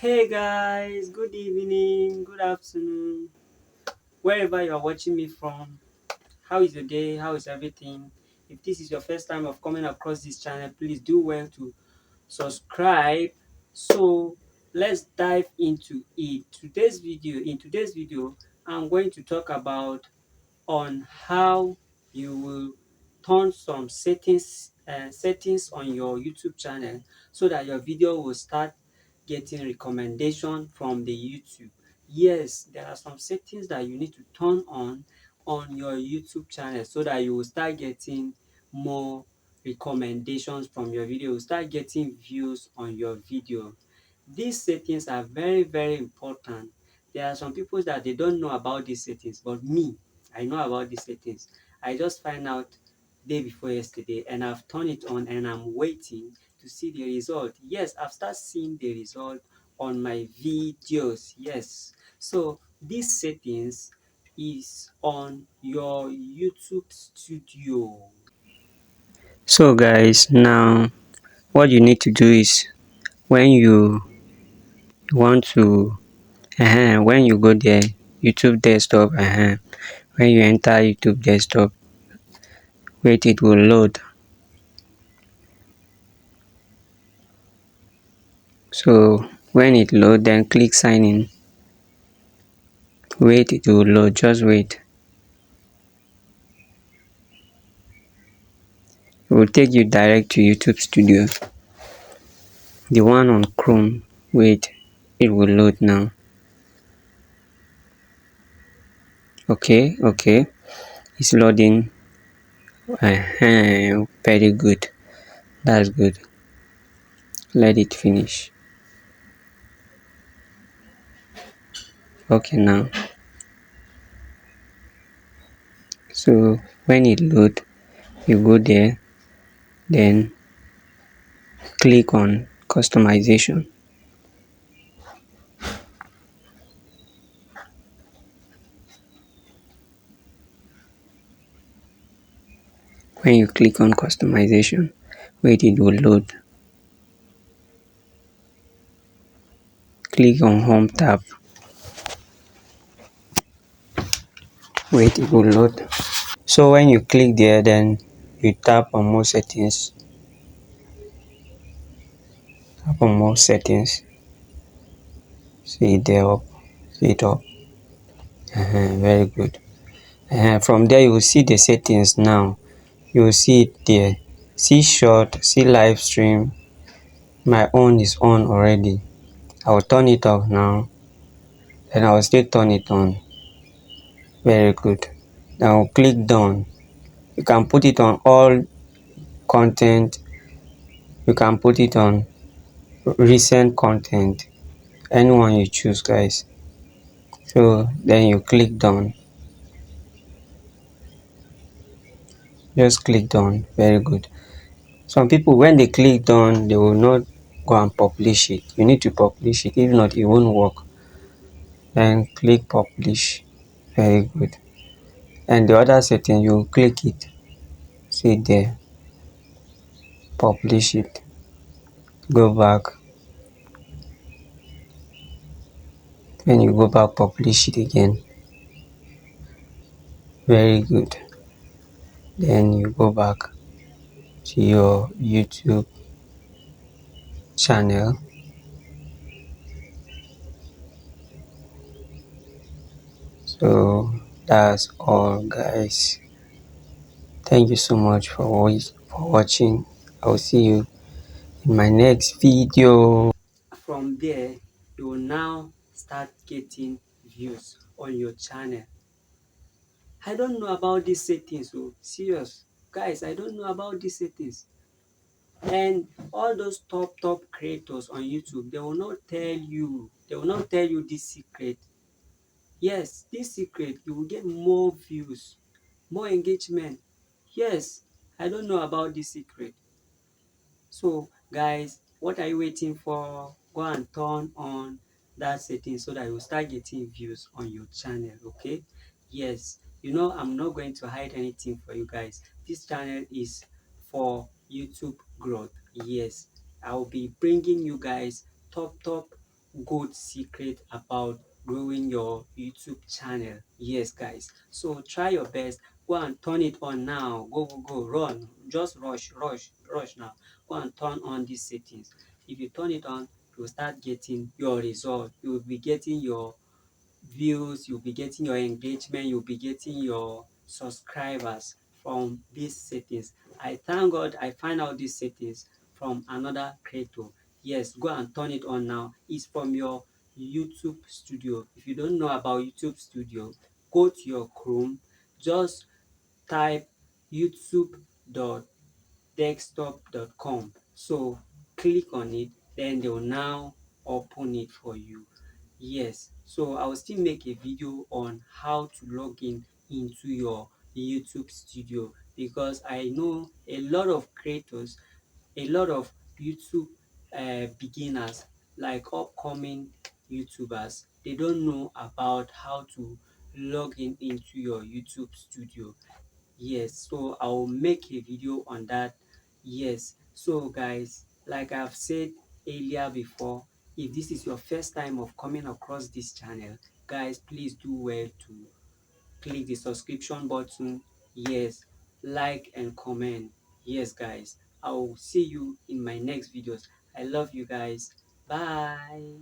Hey guys, good evening, good afternoon, wherever you are watching me from. How is your day? How is everything? If this is your first time of coming across this channel, please do well to subscribe. So let's dive into it. In today's video, I'm going to talk about on how you will turn some settings on your YouTube channel so that your video will start getting recommendation from the YouTube. Yes, there are some settings that you need to turn on your YouTube channel so that you will start getting more recommendations from your video. You will start getting views on your video. These settings are very, very important. There are some people that they don't know about these settings, but me, I know about these settings. I just find out day before yesterday and I've turned it on and I'm waiting to see the result. Yes, I've started seeing the result on my videos. Yes. So these settings is on your YouTube studio. So guys, now what you need to do is when you want to when you go there, YouTube desktop, when you enter YouTube desktop, wait, it will load. So when it load, then click sign in. Wait, it will load, just wait. It will take you direct to YouTube studio, the one on Chrome. Wait, it will load now. Okay, it's loading. Very good, that's good. Let it finish. Okay, now, so when it load, you go there, then click on customization. When you click on customization, wait, it will load. Click on home tab. Wait, it will load. So when you click there, then you tap on more settings. Tap on more settings. See it there up. See it up. Very good. From there you will see the settings now. You will see it there. See short, see live stream. My own is on already. I will turn it off now. Then I will still turn it on. Very good. Now click done. You can put it on all content. You can put it on recent content. Anyone you choose, guys. So then you click done. Just click done. Very good. Some people, when they click done, they will not go and publish it. You need to publish it. If not, it won't work. Then click publish. Very good. And the other setting, you click it. See there. Publish it. Go back. When you go back, publish it again. Very good. Then you go back to your YouTube channel. So that's all, guys. Thank you so much for watching. I will see you in my next video. From there, you will now start getting views on your channel. I don't know about these settings, so serious guys, I don't know about these settings. And all those top creators on YouTube, they will not tell you this secret. Yes, this secret, you will get more views, more engagement. Yes, I don't know about this secret. So guys, what are you waiting for? Go and turn on that setting so that you start getting views on your channel. Okay, yes, you know I'm not going to hide anything for you guys. This channel is for YouTube growth. Yes, I will be bringing you guys top good secret about growing your YouTube channel. Yes, guys. So try your best. Go and turn it on now. Go, go, go. Run. Just rush, rush, rush now. Go and turn on these settings. If you turn it on, you'll start getting your result. You'll be getting your views, you'll be getting your engagement, you'll be getting your subscribers from these settings. I thank God I find out these settings from another creator. Yes, go and turn it on now. It's from your YouTube studio. If you don't know about YouTube studio, go to your Chrome, just type youtube.desktop.com. So click on it, then they will now open it for you. Yes, so I will still make a video on how to log in into your YouTube studio, because I know a lot of creators, a lot of YouTube beginners, like upcoming YouTubers, they don't know about how to log in into your YouTube studio. Yes, so I will make a video on that. Yes, so guys, like I've said earlier before, if this is your first time of coming across this channel, guys, please do well to click the subscription button. Yes, like and comment. Yes, guys, I will see you in my next videos. I love you guys. Bye.